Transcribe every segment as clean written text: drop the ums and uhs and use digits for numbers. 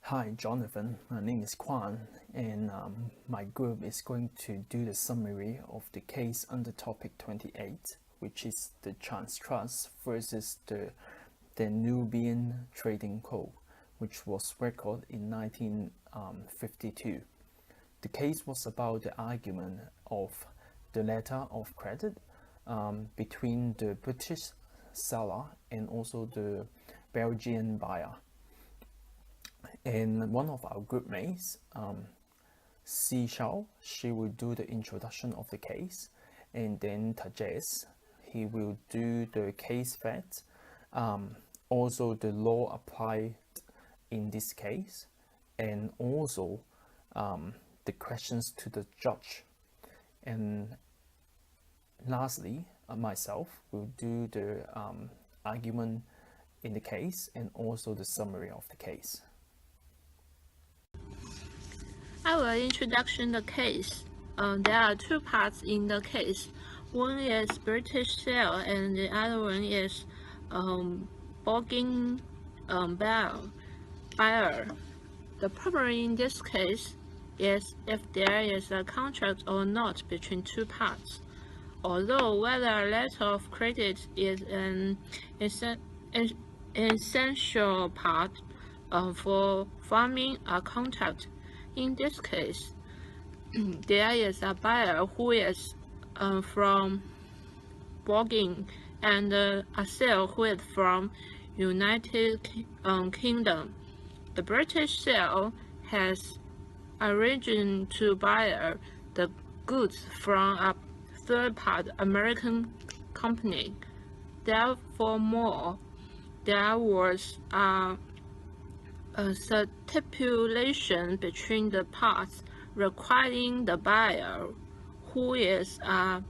Hi, Jonathan. My name is Kwan, and my group is going to do the summary of the case under topic 28, which is the Trans Trust versus the Danubian Trading Co., which was recorded in 1952. The case was about the argument of the letter of credit between the British seller and also the Belgian buyer. And one of our group mates, Si Xiao, she will do the introduction of the case, and then Tajes, he will do the case facts, also the law applied in this case, and also the questions to the judge. And lastly, myself will do the argument in the case and also the summary of the case. I will introduction the case. There are two parts in the case. One is British sale and the other one is Belgian buyer. The problem in this case is if there is a contract or not between two parts. Although whether a letter of credit is an essential part for forming a contract, in this case, there is a buyer who is from Belgium and a seller who is from United Kingdom. The British seller has arranged to buy the goods from a third-party American company. Therefore, there was a stipulation between the parts requiring the buyer, who is the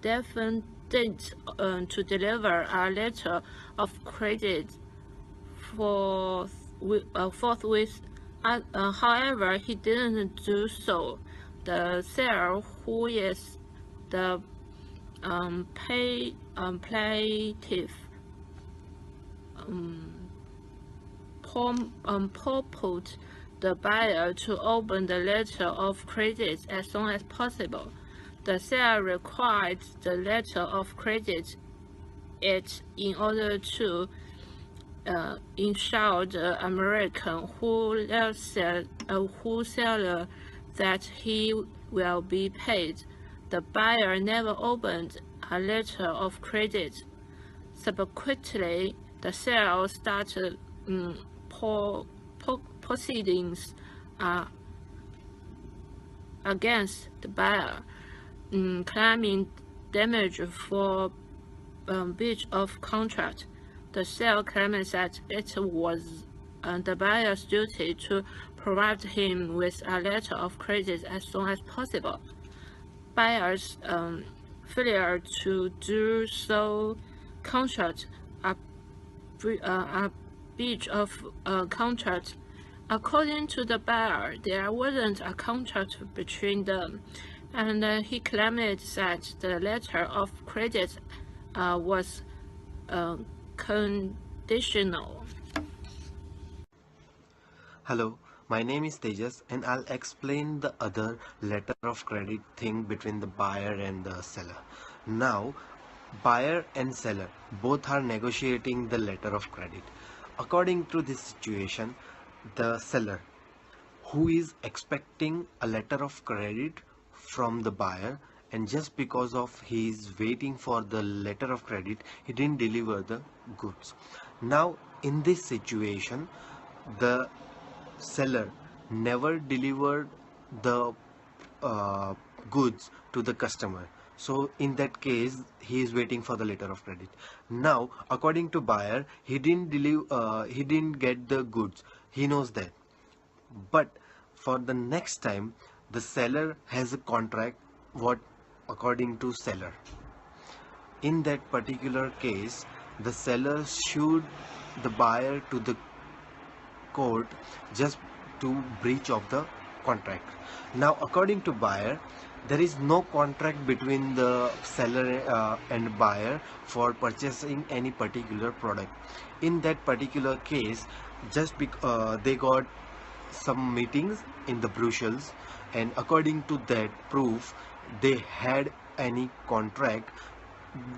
defendant, to deliver a letter of credit forthwith. However, he didn't do so. The seller, who is the plaintiff, purported the buyer to open the letter of credit as soon as possible. The seller required the letter of credit in order to ensure the American who seller that he will be paid. The buyer never opened a letter of credit. Subsequently, the seller started proceedings against the buyer, claiming damage for breach of contract. The seller claims that it was the buyer's duty to provide him with a letter of credit as soon as possible. Buyer's failure to do so contract a breach of contract. According to the buyer, there wasn't a contract between them, and he claimed that the letter of credit was conditional. Hello, my name is Tejas and I'll explain the other letter of credit thing between the buyer and the seller. Now, buyer and seller both are negotiating the letter of credit. According to this situation, the seller, who is expecting a letter of credit from the buyer, and just because of he is waiting for the letter of credit, he didn't deliver the goods. Now, in this situation, the seller never delivered the goods to the customer. So in that case, he is waiting for the letter of credit. Now, according to buyer, he didn't get the goods. He knows that. But for the next time, the seller has a contract. What according to seller? In that particular case, the seller sued the buyer to the court just to breach of the contract. Now, according to buyer, there is no contract between the seller and buyer for purchasing any particular product. In that particular case, they got some meetings in the Brussels, and according to that proof, they had any contract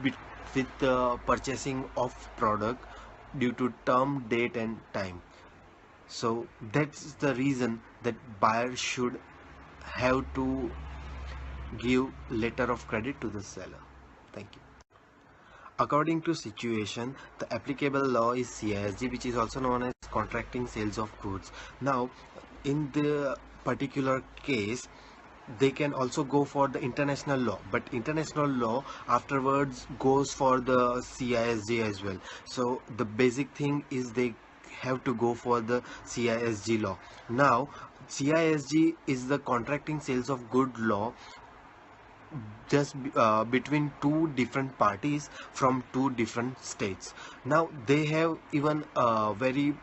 with, with the purchasing of product due to term, date, and time. So that's the reason that buyer should have to give letter of credit to the seller. Thank you. According to situation, the applicable law is CISG, which is also known as contracting sales of goods. Now, in the particular case, they can also go for the international law, but international law afterwards goes for the CISG as well. So the basic thing is they have to go for the CISG law. Now, CISG is the contracting sales of good law, just between two different parties from two different states. Now they have even very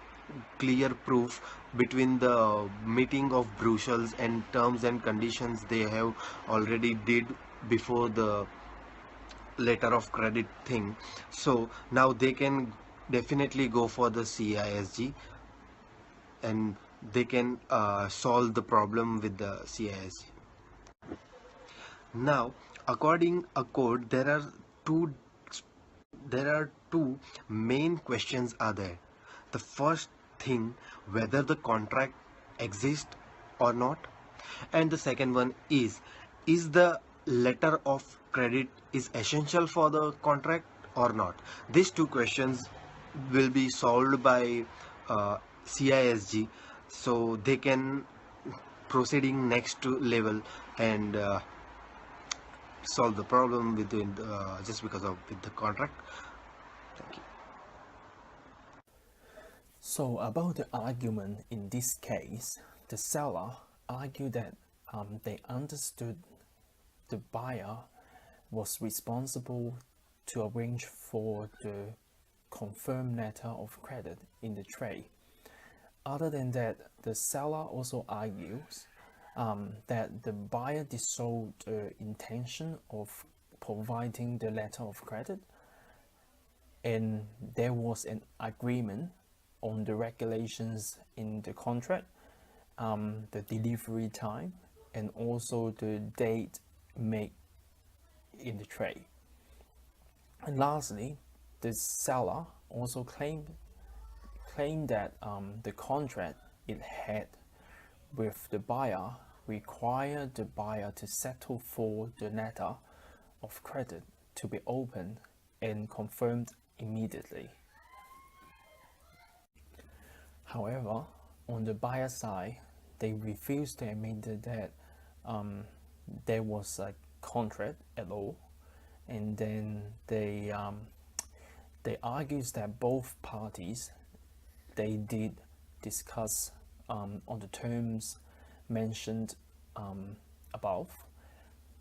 clear proof between the meeting of Brussels and terms and conditions they have already did before the letter of credit thing. So now they can definitely go for the CISG, and they can solve the problem with the CISG. Now, according a code, two there are two main questions are there. The first thing, whether the contract exists or not, and the second one is the letter of credit is essential for the contract or not. These two questions will be solved by CISG, so they can proceeding next to level and solve the problem within just because of with the contract. Thank you. So about the argument in this case, the seller argued that they understood the buyer was responsible to arrange for the confirmed letter of credit in the trade. Other than that, the seller also argues that the buyer disowned the intention of providing the letter of credit, and there was an agreement on the regulations in the contract, the delivery time, and also the date made in the trade. And lastly, the seller also claimed that the contract it had with the buyer required the buyer to settle for the letter of credit to be opened and confirmed immediately. However, on the buyer side, they refused to admit that there was a contract at all, and then they argues that both parties they did discuss on the terms mentioned above,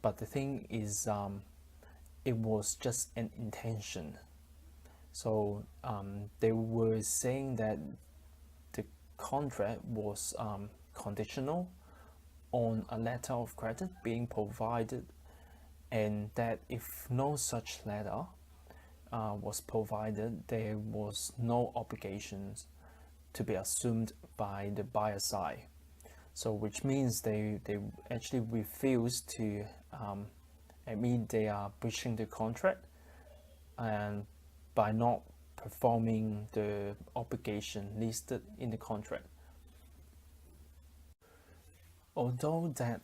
but the thing is it was just an intention. So they were saying that the contract was conditional on a letter of credit being provided, and that if no such letter was provided, there was no obligations to be assumed by the buyer side. So which means they actually refuse to admit they are breaching the contract, and by not performing the obligation listed in the contract. Although that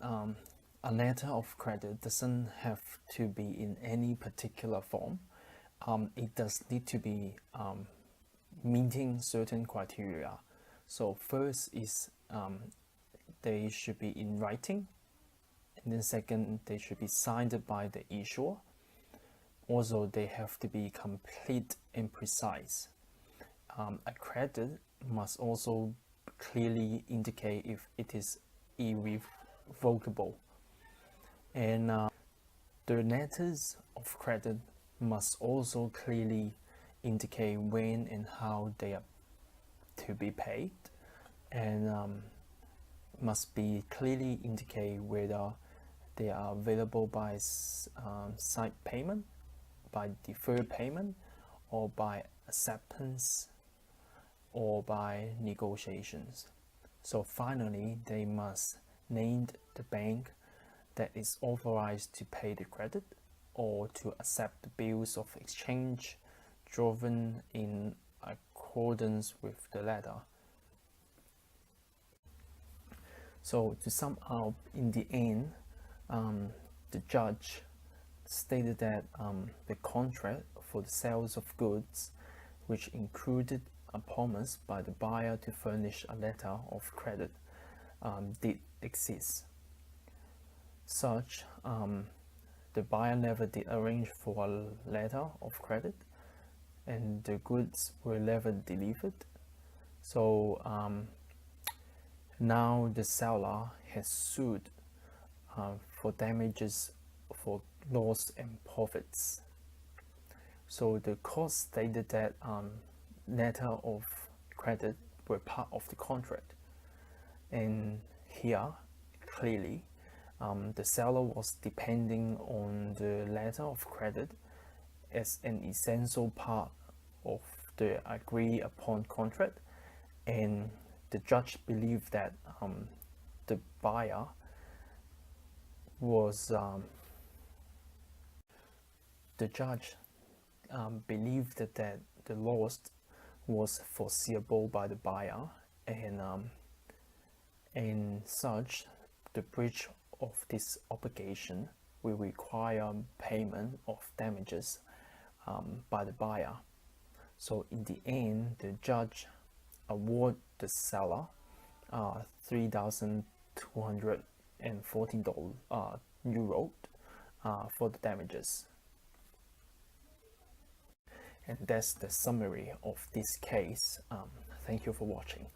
a letter of credit doesn't have to be in any particular form, it does need to be meeting certain criteria. So first is they should be in writing, and then second, they should be signed by the issuer. Also, they have to be complete and precise. A credit must also clearly indicate if it is irrevocable, and the letters of credit must also clearly indicate when and how they are to be paid, and must be clearly indicate whether they are available by side payment, by deferred payment, or by acceptance, or by negotiations. So finally, they must name the bank that is authorized to pay the credit or to accept the bills of exchange drawn in accordance with the letter. So to sum up, in the end, the judge stated that the contract for the sales of goods, which included a promise by the buyer to furnish a letter of credit, did exist. Such, the buyer never did arrange for a letter of credit, and the goods were never delivered. So now the seller has sued for damages for loss and profits. So the court stated that letter of credit were part of the contract, and here clearly the seller was depending on the letter of credit as an essential part of the agreed upon contract, and the judge believed that the buyer was the judge believed that the loss was foreseeable by the buyer, and such the breach of this obligation will require payment of damages by the buyer. So in the end, the judge awarded the seller €3,214 for the damages. And that's the summary of this case. Thank you for watching.